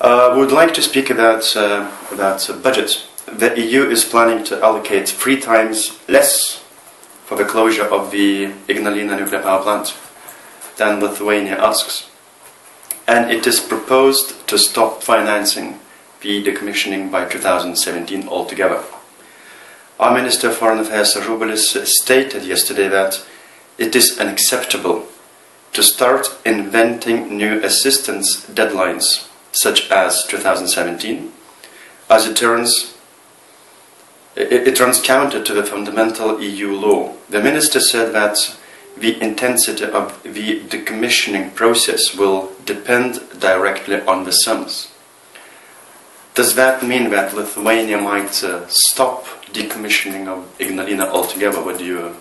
We would like to speak about budget. The EU is planning to allocate 3 times less for the closure of the Ignalina nuclear power plant than Lithuania asks. And it is proposed to stop financing the decommissioning by 2017 altogether. Our Minister of Foreign Affairs Radvilė stated yesterday that it is unacceptable to start inventing new assistance deadlines such as 2017, as it runs counter to the fundamental EU law. The Minister said that the intensity of the decommissioning process will depend directly on the sums. Does that mean that Lithuania might stop decommissioning of Ignalina altogether? What do you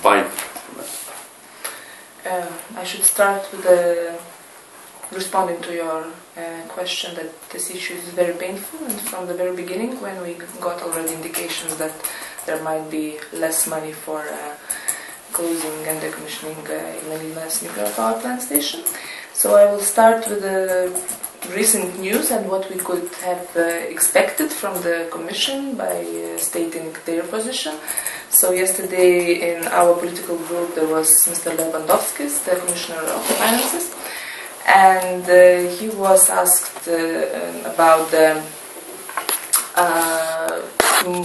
buy from that? I should start with responding to your question that this issue is very painful, and from the very beginning, when we got already indications that there might be less money for closing and decommissioning Ignalina's nuclear power plant station. So I will start with the recent news and what we could have expected from the Commission by stating their position. So yesterday in our political group there was Mr. Lewandowski, the Commissioner of Finances, and he was asked about the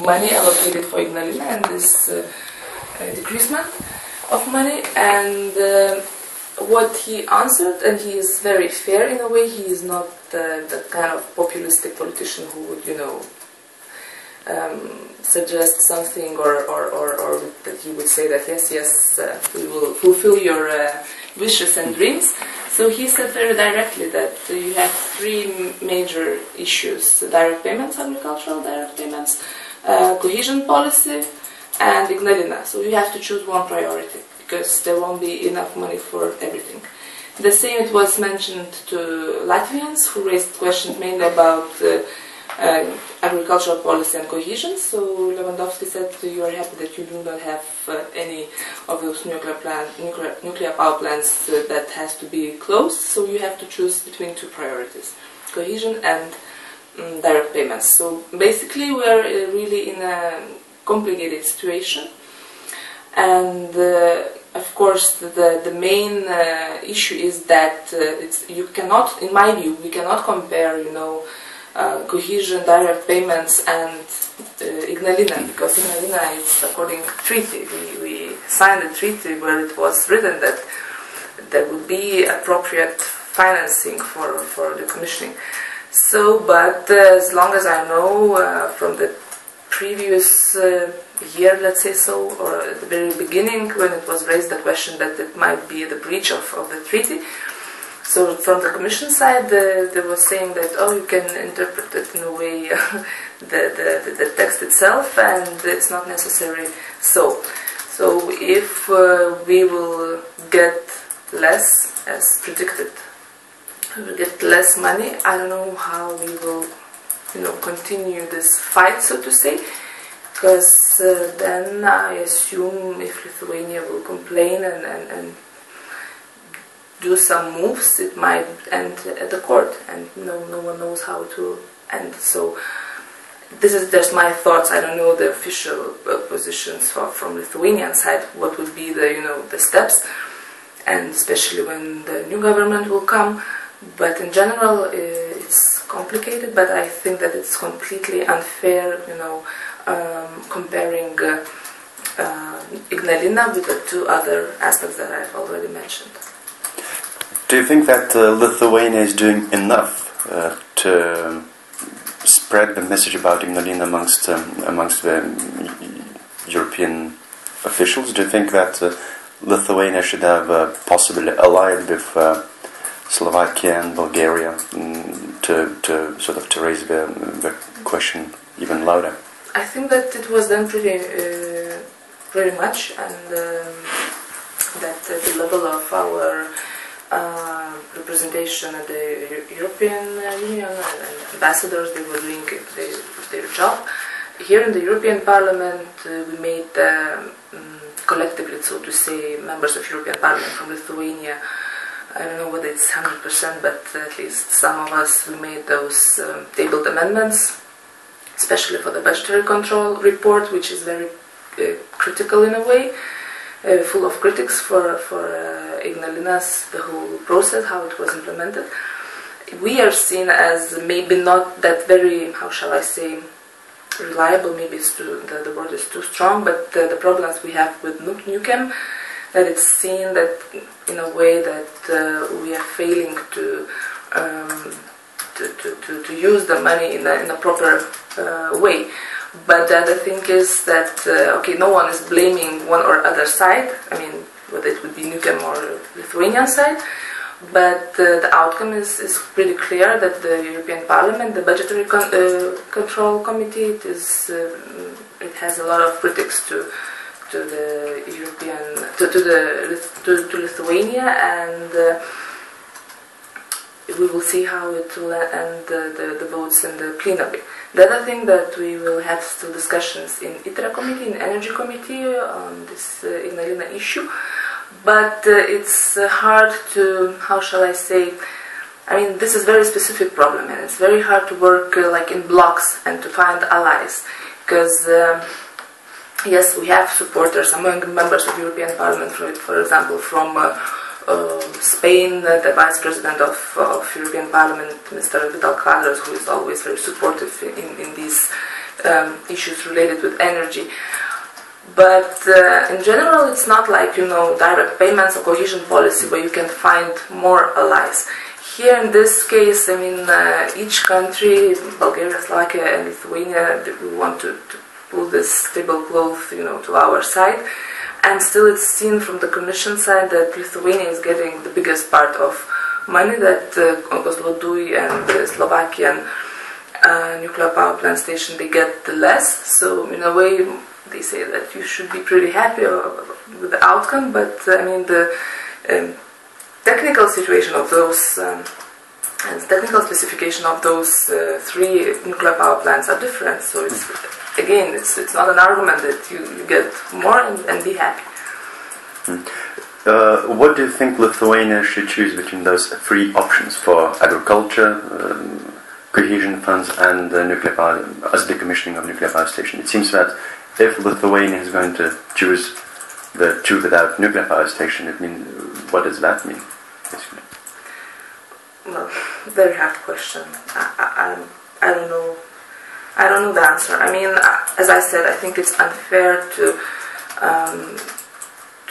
money allocated for Ignalina and this decreasement of money, and what he answered, and he is very fair in a way. He is not the kind of populistic politician who would, suggest something or that he would say that yes, we will fulfill your wishes and dreams. So he said very directly that you have 3 major issues: direct payments, agricultural direct payments, cohesion policy, and Ignalina. So you have to choose one priority, because there won't be enough money for everything. The same it was mentioned to Latvians, who raised questions mainly about agricultural policy and cohesion. So Lewandowski said you are happy that you do not have any of those nuclear power plants that has to be closed, so you have to choose between 2 priorities: cohesion and direct payments. So basically we are really in a complicated situation. And of course, the main issue is that you cannot, in my view, we cannot compare, cohesion, direct payments, and Ignalina, because Ignalina is according to treaty. We signed a treaty where it was written that there would be appropriate financing for the commissioning. So, but as long as I know from the previous year, let's say so, or at the very beginning, when it was raised the question that it might be the breach of the treaty. So from the Commission side, they were saying that, you can interpret it in a way, the text itself, and it's not necessary so. So if we will get less, as predicted, we will get less money, I don't know how we will continue this fight, so to say, because then I assume if Lithuania will complain and do some moves, it might end at the court, and no one knows how it will end. So this is just my thoughts. I don't know the official positions from Lithuanian side, what would be the steps, and especially when the new government will come. But in general, it's complicated, but I think that it's completely unfair, comparing Ignalina with the 2 other aspects that I've already mentioned. Do you think that Lithuania is doing enough to spread the message about Ignalina amongst the European officials? Do you think that Lithuania should have possibly allied with Slovakia and Bulgaria to raise the question even louder? I think that it was done pretty much, and that the level of our representation at the European Union and ambassadors, they were doing their job. Here in the European Parliament, we made collectively, so to say, members of European Parliament from Lithuania I don't know whether it's 100%, but at least some of us, we made those tabled amendments, especially for the budgetary control report, which is very critical in a way, full of critics for Ignalinas, the whole process, how it was implemented. We are seen as maybe not that very, how shall I say, reliable, maybe it's the word is too strong, but the problems we have with Nukem, that it's seen that in a way that we are failing to use the money in a proper way. But the other thing is that, okay, no one is blaming one or other side, I mean, whether it would be Nukem or Lithuanian side, but the outcome is pretty clear that the European Parliament, the Budgetary Control Committee, it has a lot of critics to the European, to Lithuania, and we will see how it will end the votes in the plenary. The other thing that we will have still discussions in ITRE committee, in Energy committee, on this Ignalina issue, but it's hard to, how shall I say, I mean, this is a very specific problem, and it's very hard to work like in blocks and to find allies, because yes, we have supporters among members of the European Parliament, for example, from Spain, the Vice President of European Parliament, Mr. Vidal Quadras, who is always very supportive in these issues related with energy. But in general, it's not like, you know, direct payments or cohesion policy where you can find more allies. Here in this case, I mean, each country, Bulgaria, Slovakia and Lithuania, we want to pull this tablecloth, you know, to our side. And still it's seen from the Commission side that Lithuania is getting the biggest part of money, that Kozlodui and the Slovakian nuclear power plant station, they get the less. So in a way, they say that you should be pretty happy with the outcome, but I mean the technical situation of those and technical specification of those three nuclear power plants are different. So it's again, it's not an argument that you get more and be happy. What do you think Lithuania should choose between those three options for agriculture, cohesion funds, and nuclear power, as decommissioning of nuclear power station? It seems that if Lithuania is going to choose the two without nuclear power station, it means, what does that mean, basically? Well, very hard question. I don't know. I don't know the answer. I mean, as I said, I think it's unfair to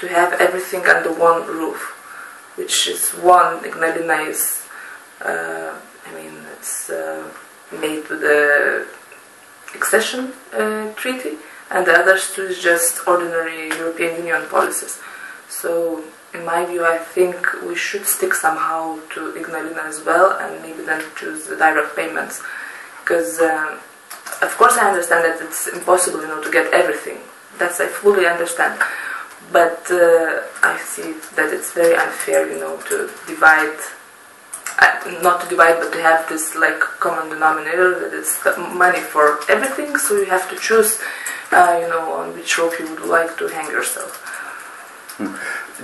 have everything under one roof, which is one. Ignalina is, I mean, it's made with the accession treaty, and the others two is just ordinary European Union policies. So, in my view, I think we should stick somehow to Ignalina as well, and maybe then choose the direct payments, because. Of course, I understand that it's impossible, you know, to get everything. That's I fully understand. But I see that it's very unfair, you know, to divide, not to divide, but to have this like common denominator that it's money for everything. So you have to choose, you know, on which rope you would like to hang yourself.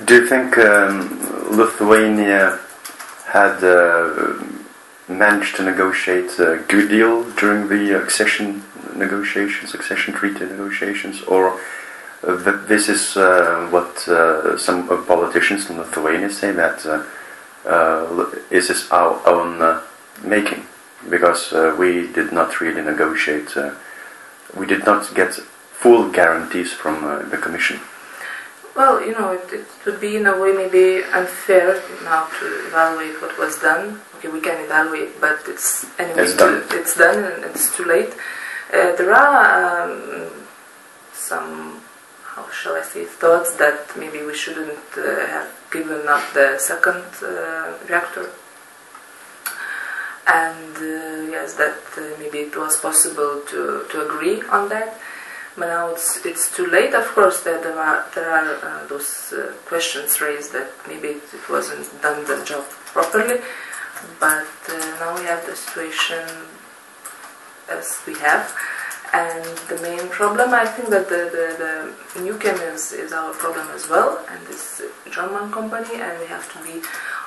Do you think Lithuania had managed to negotiate a good deal during the accession treaty negotiations, or this is what some politicians in Lithuania say, that is this our own making, because we did not really negotiate, we did not get full guarantees from the Commission. Well, you know, it would be in a way maybe unfair now to evaluate what was done. Okay, we can evaluate, but it's anyway it's done and it's too late. There are some, how shall I say, thoughts that maybe we shouldn't have given up the second reactor, and yes, that maybe it was possible to agree on that. But now it's too late. Of course, there are those questions raised that maybe it wasn't done the job properly. But now we have the situation as we have, and the main problem, I think that the Nukem is our problem as well, and this German company, and we have to be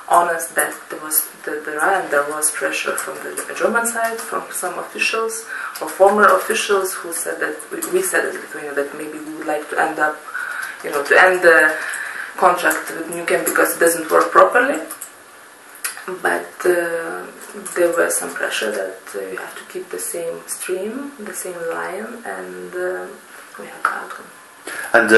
honest that there was pressure from the German side, from some officials or former officials who said that we said as Lithuania that maybe we would like to end up, to end the contract with Nukem because it doesn't work properly. But there was some pressure that you have to keep the same stream, the same line, and we have the outcome. And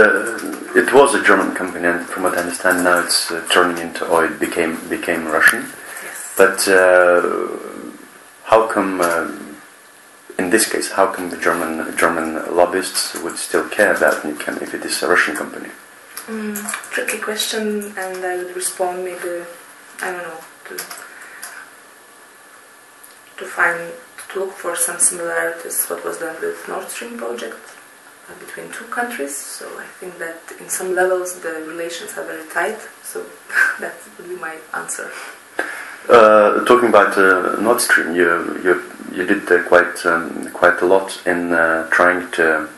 it was a German company, and from what I understand now it's turning into oil, became Russian. Yes. But how come, in this case, how come the German lobbyists would still care about Nukem if it is a Russian company? Tricky question, and I would respond maybe, I don't know, to look for some similarities what was done with Nord Stream project between two countries. So I think that in some levels the relations are very tight. So that would be my answer. Talking about Nord Stream, you did quite a lot in trying to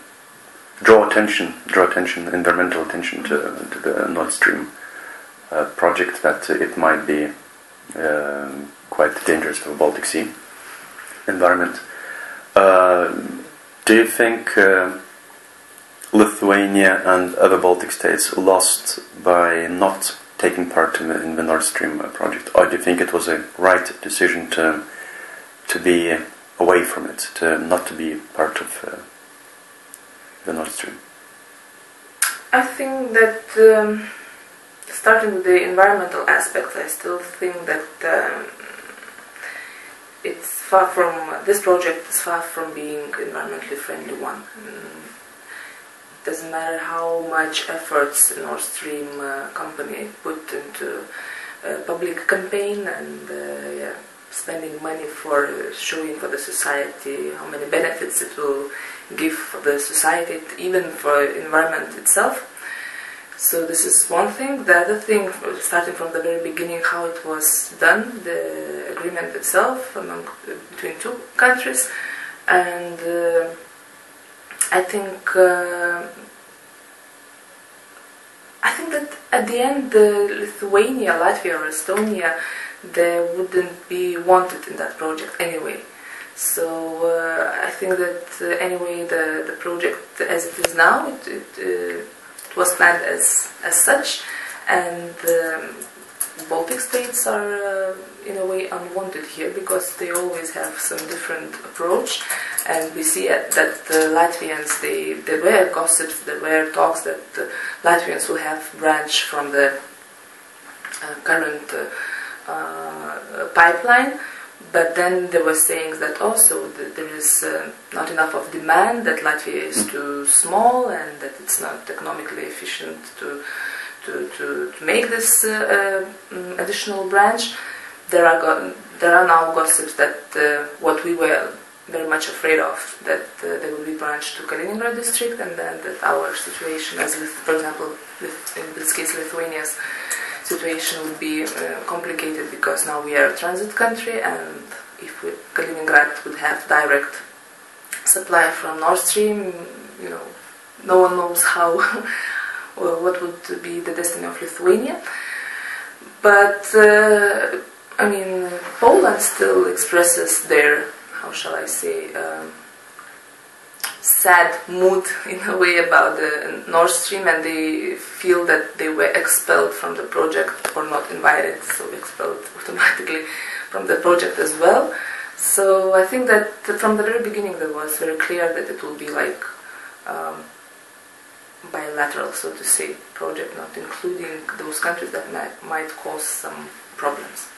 draw environmental attention to the Nord Stream project, that it might be quite dangerous for the Baltic Sea environment. Do you think Lithuania and other Baltic states lost by not taking part in the Nord Stream project, or do you think it was a right decision to be away from it, not to be part of the Nord Stream? I think that starting with the environmental aspects, I still think that it's far from, this project is far from being environmentally friendly one. It doesn't matter how much efforts the Nord Stream company put into public campaign and spending money for showing for the society how many benefits it will give for the society, even for environment itself. So this is one thing. The other thing, starting from the very beginning, how it was done, the agreement itself between two countries, and I think that at the end, Lithuania, Latvia, or Estonia, they wouldn't be wanted in that project anyway. So I think that anyway, the project as it is now, it was planned as such, and Baltic states are in a way unwanted here because they always have some different approach, and we see that the Latvians, there were gossips, there were talks that Latvians will have branch from the current pipeline. But then there were sayings that also there is not enough of demand, that Latvia is too small, and that it's not economically efficient to make this additional branch. There are now gossips that what we were very much afraid of, that there will be branch to Kaliningrad district, and then that our situation, as for example, in this case Lithuania's situation, would be complicated because now we are a transit country, and if Kaliningrad would have direct supply from Nord Stream, no one knows how what would be the destiny of Lithuania. But I mean, Poland still expresses their, how shall I say, sad mood in a way about the Nord Stream, and they feel that they were expelled from the project or not invited, so expelled automatically from the project as well. So I think that from the very beginning there was very clear that it will be like bilateral, so to say, project, not including those countries that might cause some problems.